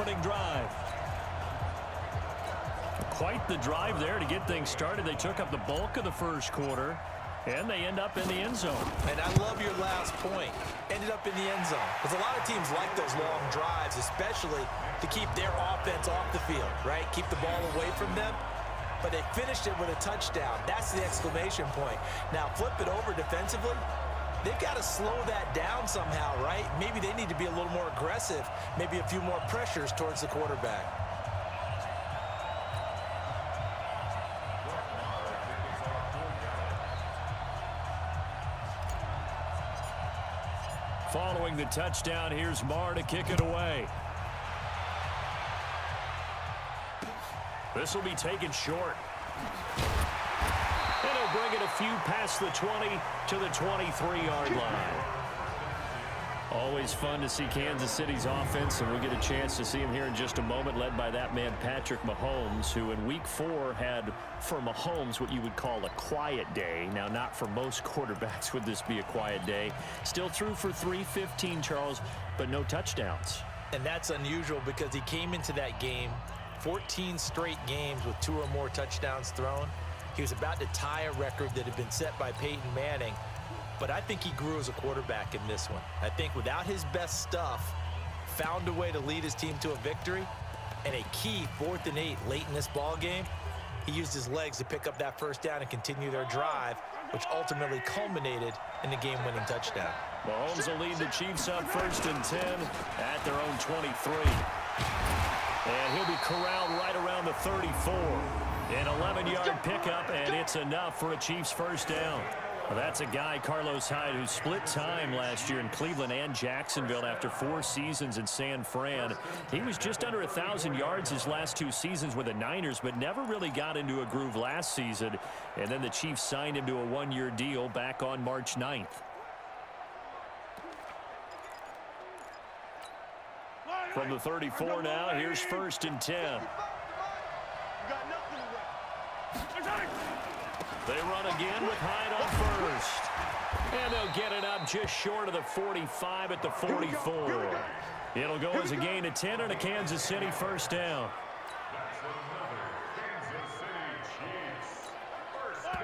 game-winning drive. Quite the drive there to get things started. They took up the bulk of the first quarter, and they end up in the end zone. And I love your last point. Ended up in the end zone. Because a lot of teams like those long drives, especially to keep their offense off the field, right? Keep the ball away from them. But they finished it with a touchdown. That's the exclamation point. Now, flip it over defensively. They've got to slow that down somehow, right? Maybe they need to be a little more aggressive. Maybe a few more pressures towards the quarterback. Following the touchdown, here's Marr to kick it away. This will be taken short. And he'll bring it a few past the 20 to the 23-yard line. Always fun to see Kansas City's offense, and we'll get a chance to see him here in just a moment, led by that man Patrick Mahomes, who in Week 4 had, for Mahomes, what you would call a quiet day. Now, not for most quarterbacks would this be a quiet day. Still threw for 315, Charles, but no touchdowns. And that's unusual because he came into that game 14 straight games with 2 or more touchdowns thrown. He was about to tie a record that had been set by Peyton Manning. But I think he grew as a quarterback in this one. I think without his best stuff, found a way to lead his team to a victory, and a key 4th and 8 late in this ball game, he used his legs to pick up that first down and continue their drive, which ultimately culminated in the game-winning touchdown. Mahomes will lead the Chiefs up 1st and 10 at their own 23. And he'll be corralled right around the 34. An 11-yard pickup, and it's enough for a Chiefs first down. Well, that's a guy, Carlos Hyde, who split time last year in Cleveland and Jacksonville after 4 seasons in San Fran. He was just under 1,000 yards his last 2 seasons with the Niners, but never really got into a groove last season. And then the Chiefs signed him to a 1-year deal back on March 9th. From the 34 now, here's 1st and 10. They run again with Hyde on first. And they'll get it up just short of the 45 at the 44. It'll go as a gain of 10 and a Kansas City first down.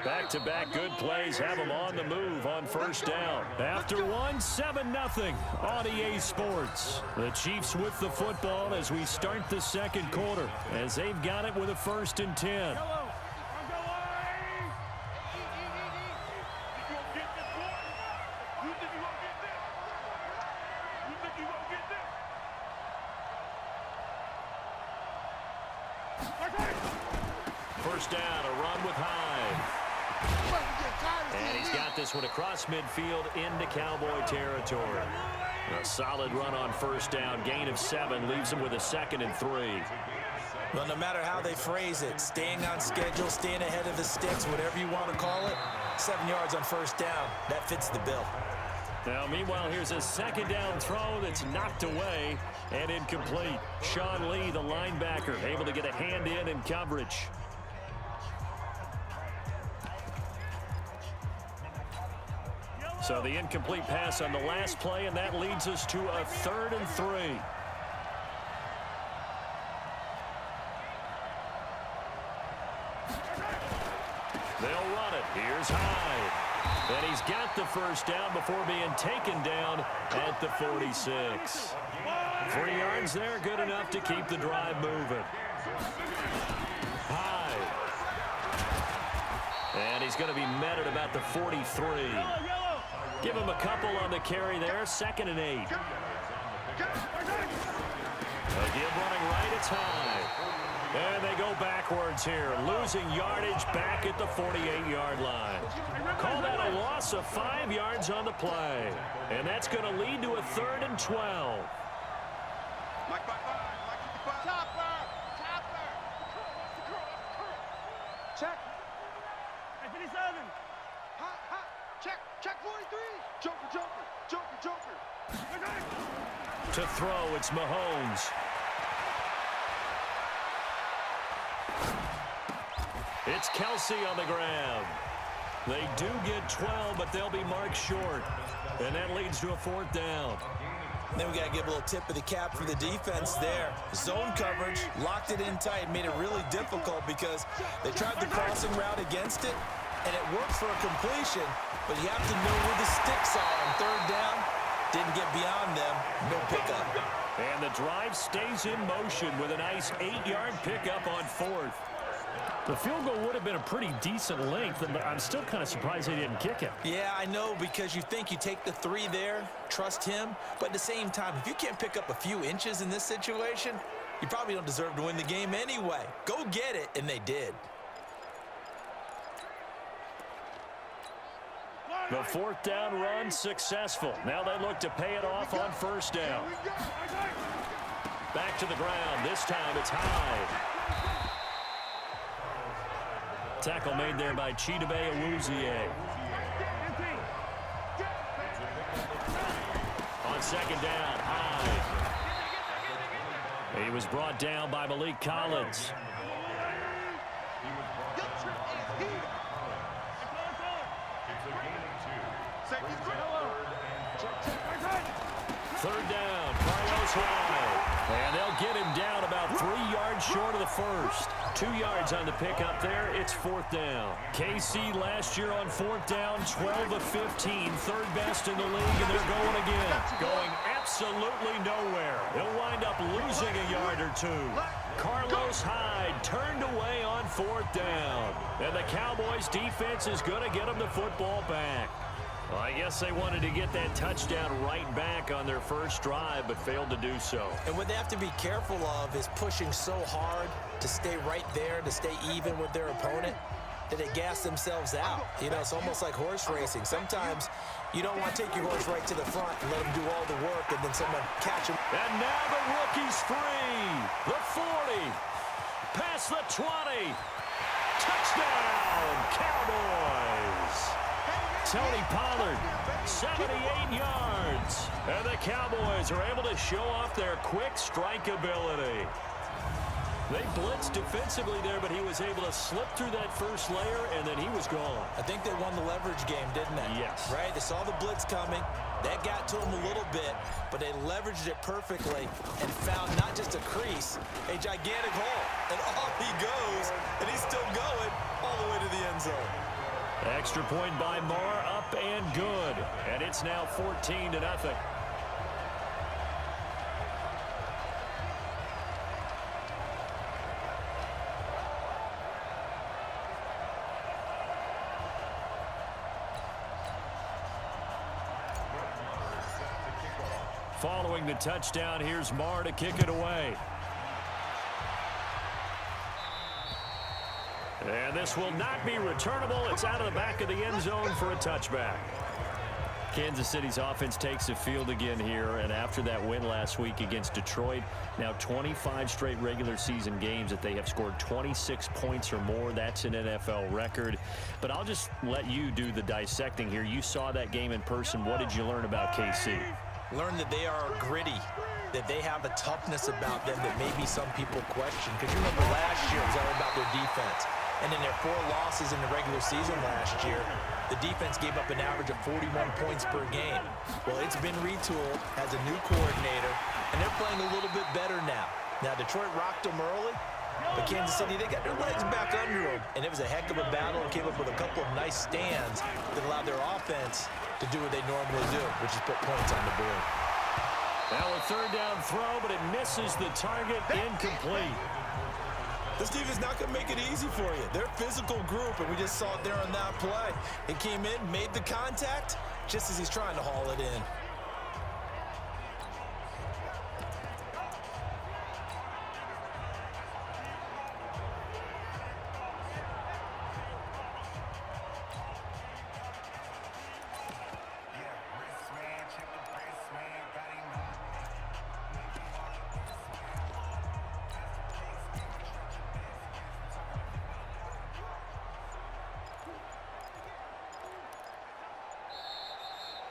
Back-to-back good plays have them on the move on first down. After one, 7-0 on EA Sports. The Chiefs with the football as we start the second quarter, as they've got it with a 1st and 10. First down, a run with Hyde. And he's got this one across midfield into Cowboy territory. A solid run on first down, gain of 7, leaves him with a 2nd and 3. Well, no matter how they phrase it, staying on schedule, staying ahead of the sticks, whatever you want to call it, 7 yards on first down, that fits the bill. Now, meanwhile, here's a 2nd down throw that's knocked away and incomplete. Sean Lee, the linebacker, able to get a hand in coverage. So the incomplete pass on the last play, and that leads us to a 3rd and 3. They'll run it. Here's Hyde. And he's got the first down before being taken down at the 46. 3 yards there, good enough to keep the drive moving. Hyde. And he's going to be met at about the 43. Give him a couple on the carry there. 2nd and 8. Again running right, it's Hyde. And they go backwards here, losing yardage back at the 48-yard line. Call that a loss of 5 yards on the play. And that's going to lead to a 3rd and 12. Check. 57. Check 43. Joker. To throw, it's Mahomes. It's Kelsey on the ground. They do get 12, but they'll be marked short. And that leads to a 4th down. Then we got to give a little tip of the cap for the defense there. Zone coverage, locked it in tight, made it really difficult because they tried the crossing route against it, and it worked for a completion, but you have to know where the sticks are on third down. Didn't get beyond them, no pickup. And the drive stays in motion with a nice 8-yard pickup on fourth. The field goal would have been a pretty decent length, and I'm still kind of surprised they didn't kick it. Yeah, I know, because you think you take the 3 there, trust him, but at the same time, if you can't pick up a few inches in this situation, you probably don't deserve to win the game anyway. Go get it, and they did. The fourth down run successful. Now they look to pay it off on first down. Back to the ground. This time it's high. Tackle made there by Chidobe Awuzie. On second down, Hyde. He was brought down by Malik Collins. Third down, Carlos Hyde. And they'll get him down about 3 yards short of the first. 2 yards on the pickup there. It's fourth down. KC last year on fourth down, 12 of 15, third best in the league, and they're going again. Going absolutely nowhere. He'll wind up losing a yard or two. Carlos Hyde turned away on fourth down. And the Cowboys defense is going to get him the football back. Well, I guess they wanted to get that touchdown right back on their first drive, but failed to do so. And what they have to be careful of is pushing so hard to stay right there, to stay even with their opponent, that they gas themselves out. You know, it's almost like horse racing. Sometimes you don't want to take your horse right to the front and let him do all the work, and then someone catch him. And now the rookie's free. The 40. Past the 20. Touchdown, Cowboys. Tony Pollard, 78 yards. And the Cowboys are able to show off their quick strike ability. They blitzed defensively there, but he was able to slip through that first layer, and then he was gone. I think they won the leverage game, didn't they? Yes. Right? They saw the blitz coming. That got to them a little bit, but they leveraged it perfectly and found not just a crease, a gigantic hole. And off he goes, and he's still going all the way to the end zone. Extra point by Marr, up and good. And it's now 14-0. Following the touchdown, here's Marr to kick it away. And this will not be returnable. It's out of the back of the end zone for a touchback. Kansas City's offense takes the field again here, and after that win last week against Detroit, now 25 straight regular season games that they have scored 26 points or more. That's an NFL record. But I'll just let you do the dissecting here. You saw that game in person. What did you learn about KC? Learn that they are gritty, that they have a toughness about them that maybe some people question. Because you remember last year it was all about their defense. And in their 4 losses in the regular season last year, the defense gave up an average of 41 points per game. Well, it's been retooled, has a new coordinator, and they're playing a little bit better now. Now, Detroit rocked them early, but Kansas City, they got their legs back under them. And it was a heck of a battle and came up with a couple of nice stands that allowed their offense to do what they normally do, which is put points on the board. Now a third down throw, but it misses the target, incomplete. This defense is not going to make it easy for you. They're a physical group, and we just saw it there on that play. It came in, made the contact, just as he's trying to haul it in.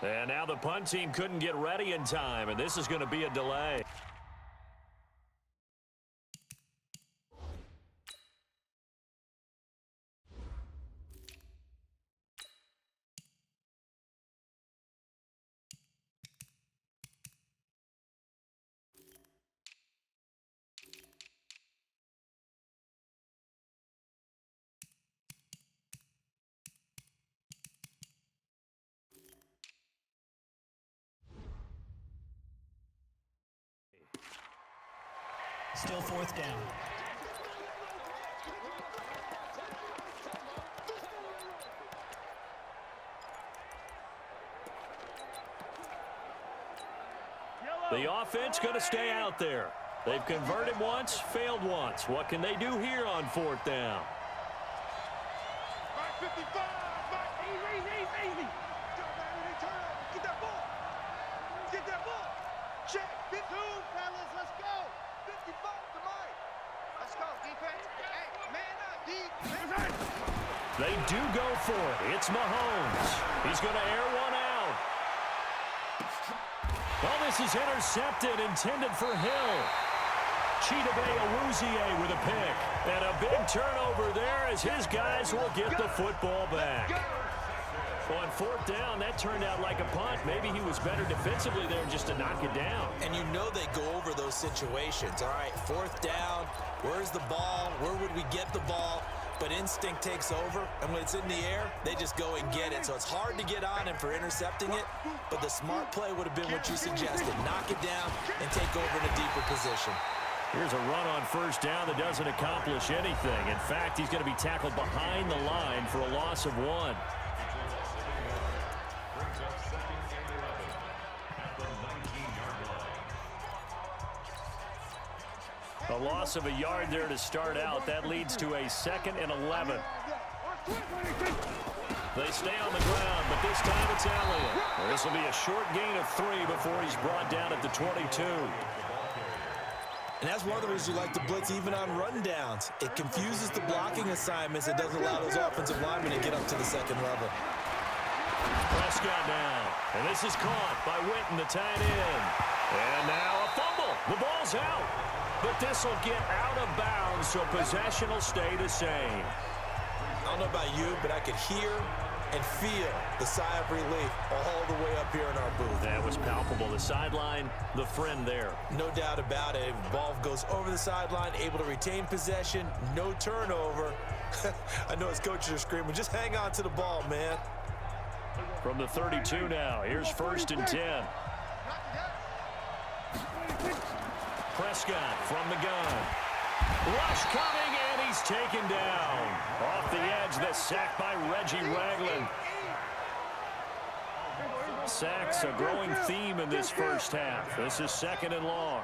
And now the punt team couldn't get ready in time, and this is going to be a delay. Still fourth down. The offense going to stay out there. They've converted once, failed once. What can they do here on fourth down? Back 55. Back. Easy. Get that ball. Get that ball. Check. Big two, fellas. Let's go. 55 to Mike. Let's go, defense. Hey, man up, defense. They do go for it. It's Mahomes. He's going to air one out. Well, this is intercepted, intended for Hill. Chidobe Awuzie with a pick. And a big turnover there as his guys will get the football back. On fourth down, that turned out like a punt. Maybe he was better defensively there just to knock it down. And you know they go over those situations. All right, fourth down, where's the ball? Where would we get the ball? But instinct takes over, and when it's in the air, they just go and get it. So it's hard to get on him for intercepting it, but the smart play would have been what you suggested. Knock it down and take over in a deeper position. Here's a run on first down that doesn't accomplish anything. In fact, he's going to be tackled behind the line for a loss of 1. A loss of a yard there to start out. That leads to a 2nd and 11. They stay on the ground, but this time it's Elliott. This will be a short gain of 3 before he's brought down at the 22. And that's one of the reasons you like to blitz even on rundowns. It confuses the blocking assignments. It doesn't allow those offensive linemen to get up to the second level. Prescott down. And this is caught by Witten, the tight end. And now a fumble. The ball's out. But this will get out of bounds, so possession will stay the same. I don't know about you, but I could hear and feel the sigh of relief all the way up here in our booth. That was palpable. The sideline, the friend there. No doubt about it. Ball goes over the sideline, able to retain possession, no turnover. I know his coaches are screaming, just hang on to the ball, man. From the 32 now, here's 1st and 10. Prescott from the gun. Rush coming, and he's taken down. Off the edge, the sack by Reggie Ragland. Sacks a growing theme in this first half. This is 2nd and long.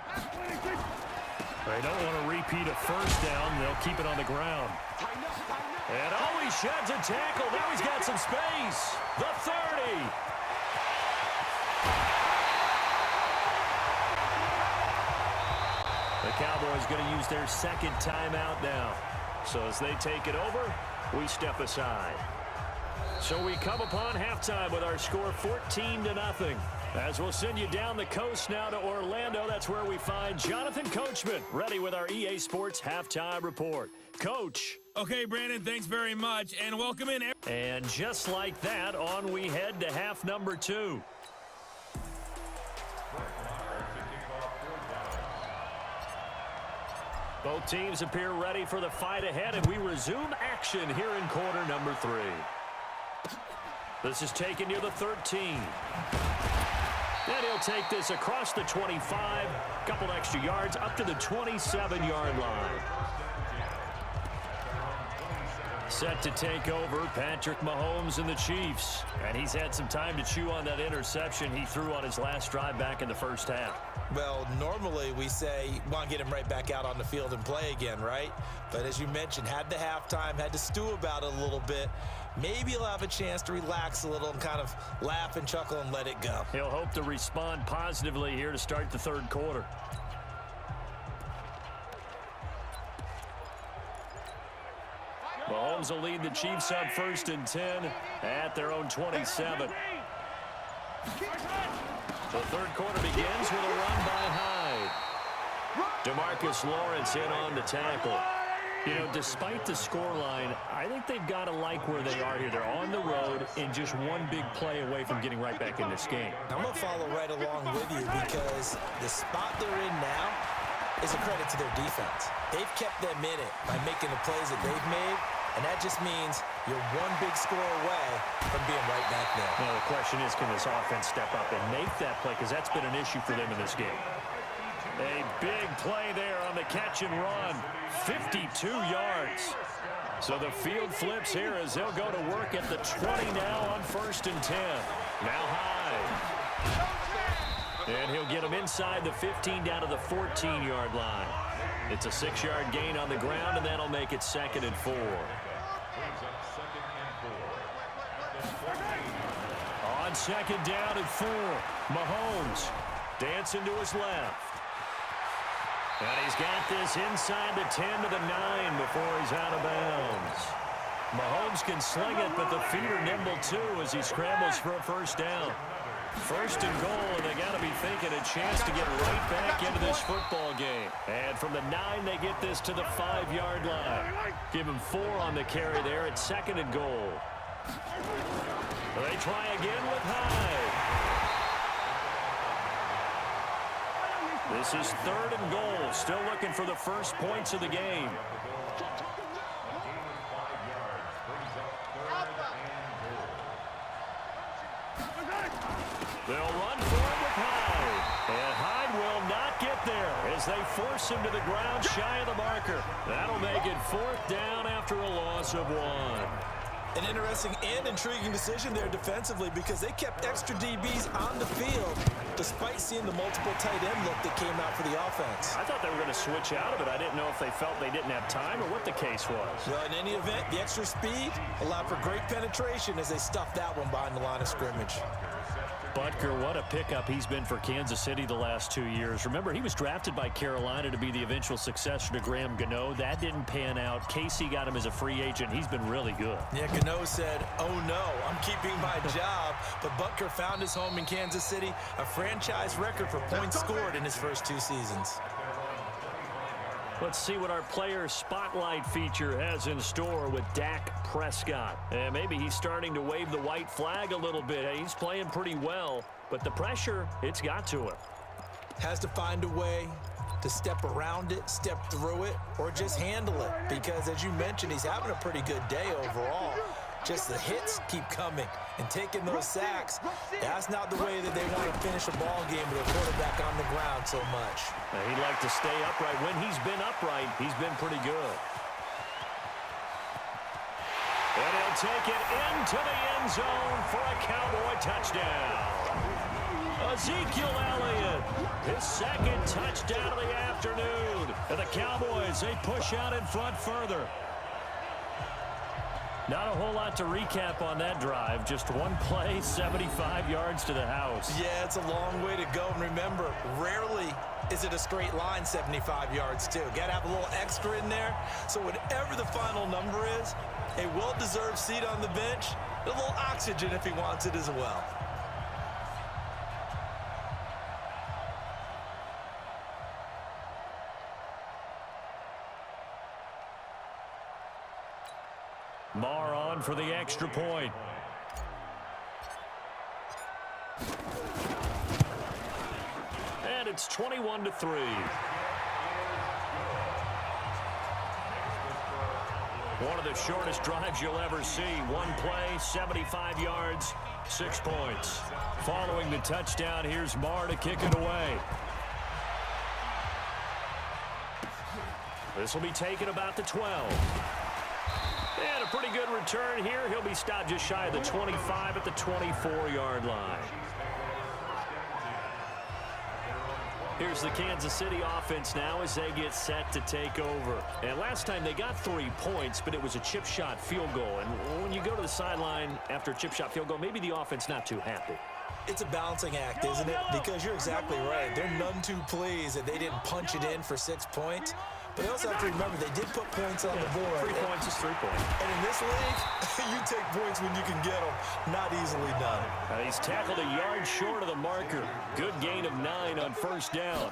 They don't want to repeat a first down. They'll keep it on the ground. And oh, he sheds a tackle. Now he's got some space. The 30. The Cowboys going to use their 2nd timeout now. So as they take it over, we step aside. So we come upon halftime with our score 14-0. As we'll send you down the coast now to Orlando, that's where we find Jonathan Coachman, ready with our EA Sports Halftime Report. Coach. Okay, Brandon, thanks very much, and welcome in. And just like that, on we head to half number 2. Both teams appear ready for the fight ahead, and we resume action here in quarter number 3. This is taken near the 13. And he'll take this across the 25, couple extra yards, up to the 27-yard line. Set to take over, Patrick Mahomes and the Chiefs. And he's had some time to chew on that interception he threw on his last drive back in the first half. Well, normally we say, want to get him right back out on the field and play again, right? But as you mentioned, had the halftime, had to stew about it a little bit. Maybe he'll have a chance to relax a little and kind of laugh and chuckle and let it go. He'll hope to respond positively here to start the 3rd quarter. Mahomes will lead the Chiefs up 1st and 10 at their own 27. The 3rd quarter begins with a run by Hyde. DeMarcus Lawrence in on the tackle. You know, despite the scoreline, I think they've got to like where they are here. They're on the road and just one big play away from getting right back in this game. I'm going to follow right along with you because the spot they're in now is a credit to their defense. They've kept them in it by making the plays that they've made, and that just means you're one big score away from being right back there. Now, the question is, can this offense step up and make that play? Because that's been an issue for them in this game. A big play there on the catch and run. 52 yards. So the field flips here as they'll go to work at the 20 now on 1st and 10. Now Hyde. And he'll get him inside the 15 down to the 14-yard line. It's a 6-yard gain on the ground, and that'll make it 2nd and 4. On 2nd down and 4, Mahomes dancing to his left. And he's got this inside the 10 to the 9 before he's out of bounds. Mahomes can sling it, but the feet are nimble too as he scrambles for a 1st down. 1st and goal, and they got to be thinking a chance to get right back into this football game. And from the 9, they get this to the 5-yard line. Give him 4 on the carry there at 2nd and goal. They try again with Hyde. This is 3rd and goal. Still looking for the first points of the game. They'll run for him with Hyde. And Hyde will not get there as they force him to the ground shy of the marker. That'll make it 4th down after a loss of 1. An interesting and intriguing decision there defensively because they kept extra DBs on the field despite seeing the multiple tight end look that came out for the offense. I thought they were going to switch out of it. I didn't know if they felt they didn't have time or what the case was. Well, in any event, the extra speed allowed for great penetration as they stuffed that one behind the line of scrimmage. Butker, what a pickup he's been for Kansas City the last 2 years. Remember, he was drafted by Carolina to be the eventual successor to Graham Gano. That didn't pan out. Casey got him as a free agent. He's been really good. Yeah, Gano said, oh no, I'm keeping my job. But Butker found his home in Kansas City, a franchise record for points scored in his first 2 seasons. Let's see what our player spotlight feature has in store with Dak Prescott. And maybe he's starting to wave the white flag a little bit. He's playing pretty well, but the pressure, it's got to him. Has to find a way to step around it, step through it, or just handle it. Because as you mentioned, he's having a pretty good day overall. Just the hits keep coming and taking those sacks. That's not the way that they want to finish a ball game with a quarterback on the ground so much. He'd like to stay upright. When he's been upright, he's been pretty good. And he'll take it into the end zone for a Cowboy touchdown. Ezekiel Elliott, his 2nd touchdown of the afternoon. And the Cowboys, they push out in front further. Not a whole lot to recap on that drive. Just one play, 75 yards to the house. Yeah, it's a long way to go. And remember, rarely is it a straight line 75 yards, too. Got to have a little extra in there. So whatever the final number is, a well-deserved seat on the bench, a little oxygen if he wants it as well. Marr on for the extra point. And it's 21-3. One of the shortest drives you'll ever see. One play, 75 yards, 6 points. Following the touchdown, here's Marr to kick it away. This will be taken about the 12. And a pretty good return here. He'll be stopped just shy of the 25 at the 24-yard line. Here's the Kansas City offense now as they get set to take over. And last time they got 3 points, but it was a chip shot field goal. And when you go to the sideline after a chip shot field goal, maybe the offense not too happy. It's a balancing act, isn't it? Because you're exactly right. They're none too pleased that they didn't punch it in for 6 points. But they also have to remember they did put points on the board. 3 points is 3 points. And in this league, you take points when you can get them. Not easily done. He's tackled a yard short of the marker. Good gain of 9 on 1st down.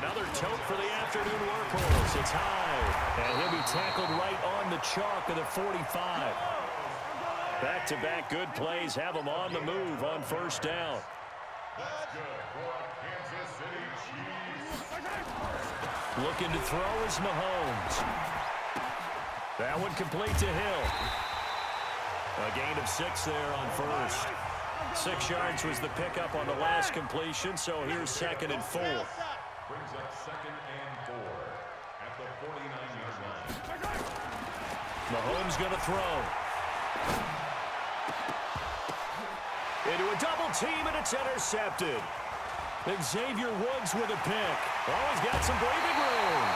Another tote for the afternoon workhorse. It's high. And he'll be tackled right on the chalk of the 45. Back-to-back good plays have him on the move on 1st down. Looking to throw is Mahomes. That one complete to Hill. A gain of 6 there on 1st. 6 yards was the pickup on the last completion, so here's 2nd and 4. Mahomes going to throw. Into a double team, and it's intercepted. Xavier Woods with a pick. Oh, he's got some breathing room.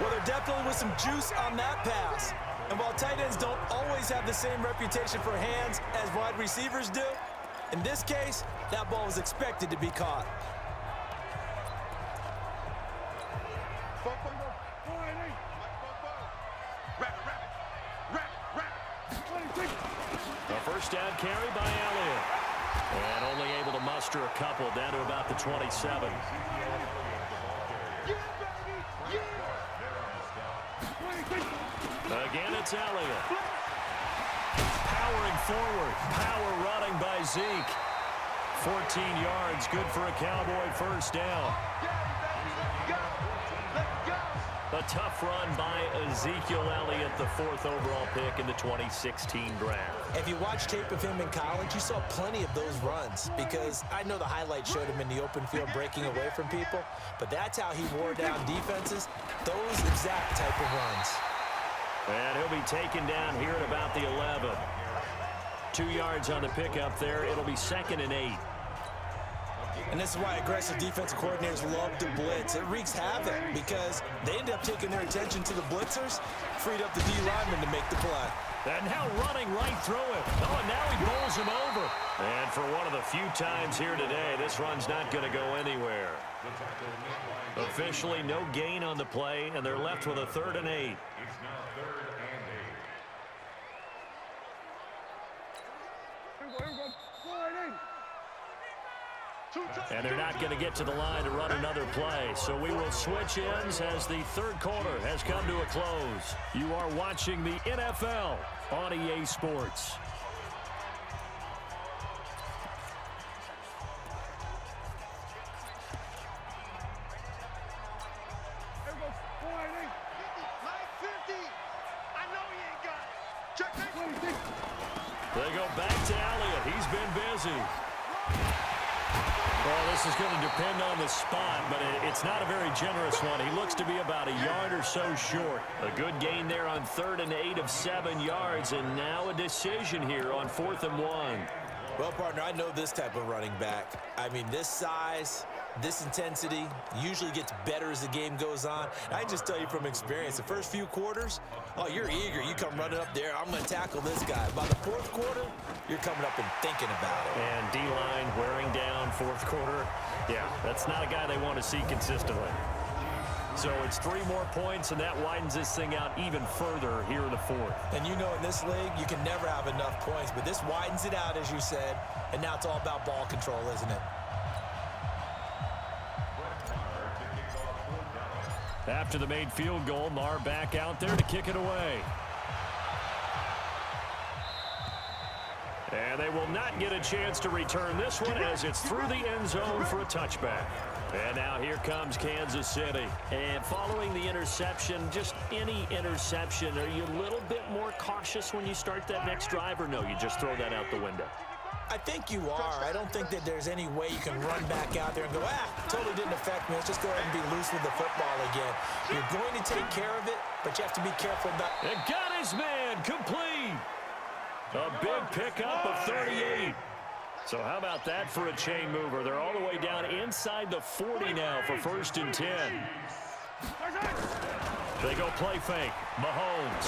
Well, there definitely was some juice on that pass. And while tight ends don't always have the same reputation for hands as wide receivers do, in this case, that ball was expected to be caught. A first down carry by Elliott. And only able to muster a couple down to about the 27. Again, it's Elliott. Powering forward. Power running by Zeke. 14 yards, good for a Cowboy first down. A tough run by Ezekiel Elliott, the 4th overall pick in the 2016 draft. If you watch tape of him in college, you saw plenty of those runs because I know the highlights showed him in the open field breaking away from people, but that's how he wore down defenses, those exact type of runs. And he'll be taken down here at about the 11. 2 yards on the pickup there. It'll be 2nd and 8. And this is why aggressive defensive coordinators love to blitz. It wreaks havoc because they end up taking their attention to the blitzers, freed up the D lineman to make the play. And now running right through him. Oh, and now he bowls him over. And for one of the few times here today, this run's not going to go anywhere. Officially no gain on the play, and they're left with a 3rd and 8. And they're not going to get to the line to run another play. So we will switch ends as the 3rd quarter has come to a close. You are watching the NFL on EA Sports. They go back to Elliott. He's been busy. Well, this is going to depend on the spot, but it's not a very generous one. He looks to be about a yard or so short. A good gain there on 3rd and 8 of 7 yards, and now a decision here on 4th and 1. Well, partner, I know this type of running back. I mean, this size, this intensity usually gets better as the game goes on. I can just tell you from experience, the first few quarters, oh, you're eager. You come running up there, I'm going to tackle this guy. By the 4th quarter, you're coming up and thinking about it. And D-line wearing down 4th quarter. Yeah, that's not a guy they want to see consistently. So it's 3 more points, and that widens this thing out even further here in the 4th. And you know in this league, you can never have enough points, but this widens it out, as you said, and now it's all about ball control, isn't it? After the made field goal, Marr back out there to kick it away. And they will not get a chance to return this one as it's through the end zone for a touchback. And now here comes Kansas City. And following the interception, just any interception, are you a little bit more cautious when you start that next drive, or no, you just throw that out the window? I think you are. I don't think that there's any way you can run back out there and go, totally didn't affect me. Let's just go ahead and be loose with the football again. You're going to take care of it, but you have to be careful about it. And got his man complete. A big pickup of 38. So how about that for a chain mover? They're all the way down inside the 40 now for 1st and 10. They go play fake. Mahomes.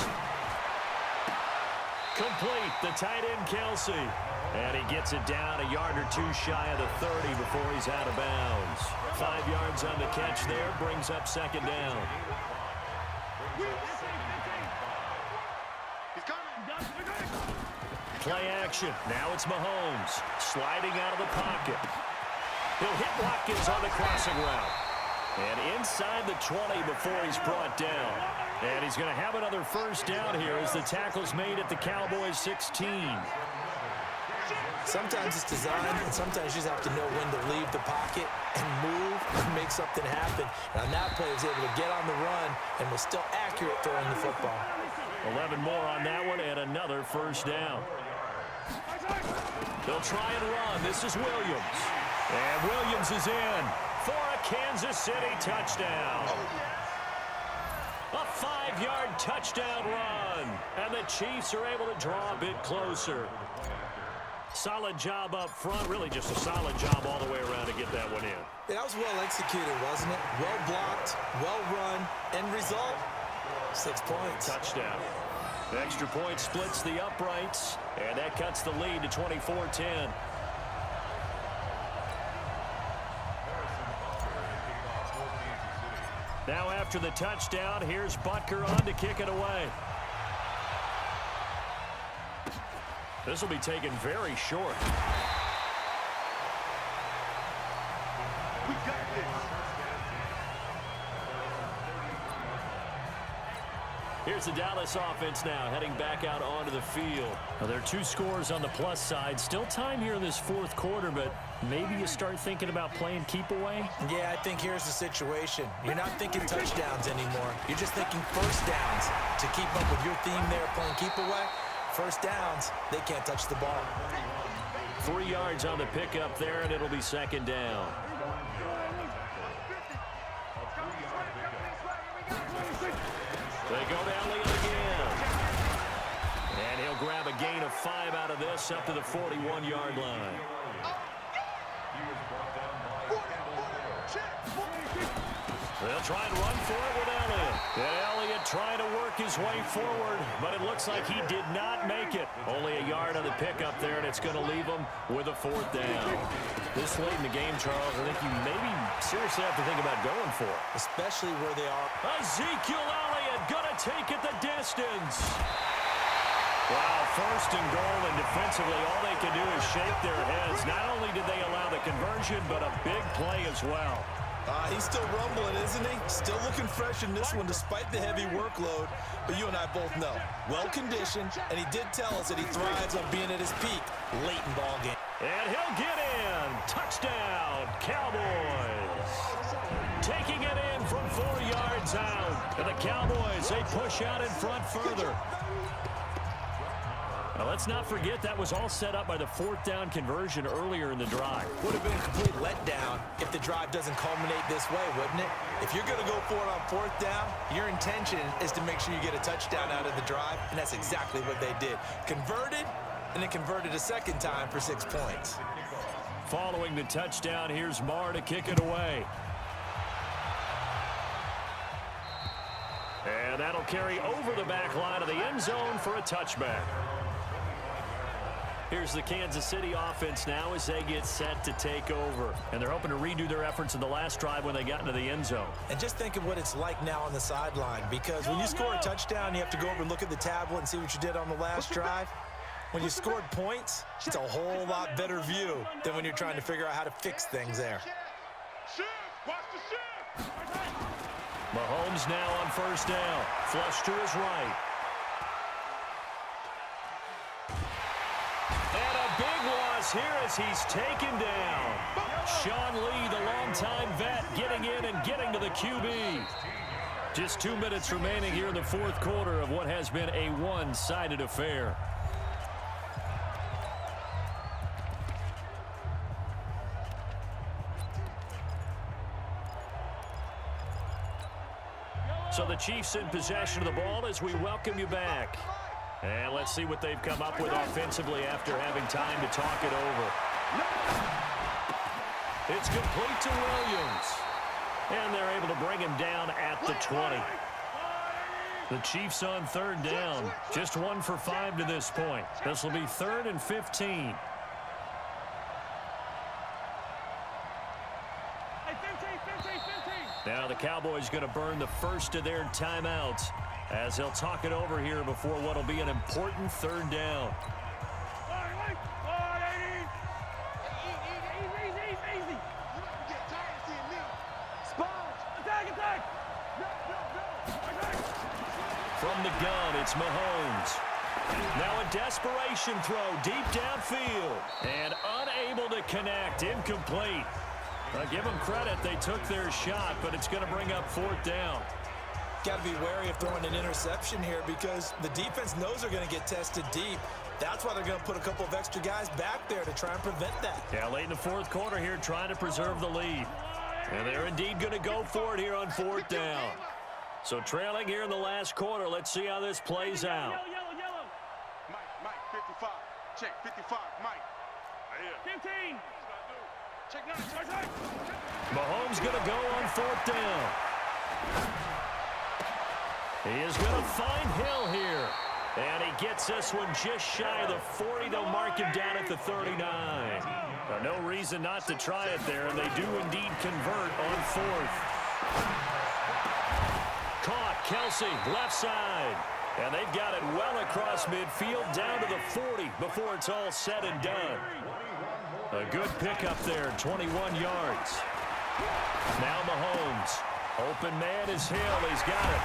Complete. The tight end, Kelsey. And he gets it down a yard or 2 shy of the 30 before he's out of bounds. 5 yards on the catch there. Brings up 2nd down. Play action. Now it's Mahomes. Sliding out of the pocket. He'll hit Watkins on the crossing route. And inside the 20 before he's brought down. And he's going to have another first down here as the tackle's made at the Cowboys 16. Sometimes it's designed, and sometimes you just have to know when to leave the pocket and move and make something happen. And on that play, he was able to get on the run and was still accurate throwing the football. 11 more on that one and another first down. They'll try and run. This is Williams. And Williams is in for a Kansas City touchdown. A 5-yard touchdown run. And the Chiefs are able to draw a bit closer. Solid job up front. Really just a solid job all the way around to get that one in. That was well executed, wasn't it? Well blocked, well run. End result, 6 points. Touchdown. The extra point splits the uprights, and that cuts the lead to 24-10. Now after the touchdown, here's Butker on to kick it away. This will be taken very short. We got this. Here's the Dallas offense now, heading back out onto the field. Now, there are 2 scores on the plus side. Still time here in this 4th quarter, but maybe you start thinking about playing keep away? Yeah, I think here's the situation. You're not thinking touchdowns anymore. You're just thinking first downs. To keep up with your theme there, playing keep away, first downs, they can't touch the ball. 3 yards on the pickup there, and it'll be 2nd down. They go to Elliott again. And he'll grab a gain of 5 out of this up to the 41-yard line. They'll try and run for it with Elliott. And Elliott trying to work his way forward, but it looks like he did not make it. Only a yard on the pickup there, and it's going to leave him with a 4th down. This late in the game, Charles, I think you maybe seriously have to think about going for it. Especially where they are. Ezekiel Elliott going to take it the distance. Wow, 1st and goal, and defensively all they can do is shake their heads. Not only did they allow the conversion, but a big play as well. He's still rumbling, isn't he? Still looking fresh in this one despite the heavy workload. But you and I both know, well-conditioned, and he did tell us that he thrives on being at his peak late in ball game. And he'll get in. Touchdown, Cowboys. Taking it in from 4 yards out. And the Cowboys, they push out in front further. Now, let's not forget that was all set up by the 4th down conversion earlier in the drive. Would have been a complete letdown if the drive doesn't culminate this way, wouldn't it? If you're going to go for it on 4th down, your intention is to make sure you get a touchdown out of the drive, and that's exactly what they did. Converted, and then converted a 2nd time for 6 points. Following the touchdown, here's Marr to kick it away. And that'll carry over the back line of the end zone for a touchback. Here's the Kansas City offense now as they get set to take over. And they're hoping to redo their efforts in the last drive when they got into the end zone. And just think of what it's like now on the sideline, because when you score a touchdown, you have to go over and look at the tablet and see what you did on the last drive. When you scored points, it's a whole lot better view than when you're trying to figure out how to fix things there. Mahomes now on 1st down. Flush to his right. And a big loss here as he's taken down. Sean Lee, the longtime vet, getting in and getting to the QB. Just 2 minutes remaining here in the 4th quarter of what has been a one-sided affair. So the Chiefs in possession of the ball as we welcome you back. And let's see what they've come up with offensively after having time to talk it over. It's complete to Williams. And they're able to bring him down at the 20. The Chiefs on 3rd down. Just 1 for 5 to this point. This will be 3rd and 15. Now the Cowboys going to burn the first of their timeouts as they'll talk it over here before what will be an important 3rd down. From the gun, it's Mahomes. Now a desperation throw deep downfield and unable to connect, incomplete. Give them credit, they took their shot, but it's going to bring up 4th down. Got to be wary of throwing an interception here because the defense knows they're going to get tested deep. That's why they're going to put a couple of extra guys back there to try and prevent that. Yeah, late in the fourth quarter here, trying to preserve the lead. And they're indeed going to go for it here on fourth down. So trailing here in the last quarter. Let's see how this plays out. Mike, 55. Check, 55, Mike. Right here. 15. Check 9. Mahomes going to go on fourth down. He is going to find Hill here. And he gets this one just shy of the 40. They'll mark him down at the 39. No reason not to try it there, and they do indeed convert on fourth. Caught, Kelsey, left side. And they've got it well across midfield, down to the 40 before it's all said and done. A good pickup there, 21 yards. Now Mahomes. Open man is Hill. He's got it.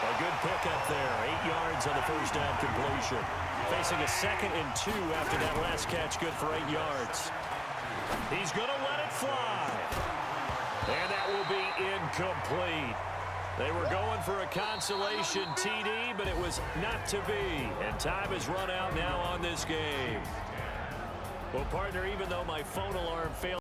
A good pickup there, 8 yards on the first down completion. Facing a 2nd and 2 after that last catch, good for 8 yards. He's going to let it fly. And that will be incomplete. They were going for a consolation TD, but it was not to be. And time has run out now on this game. Well, partner, even though my phone alarm failed,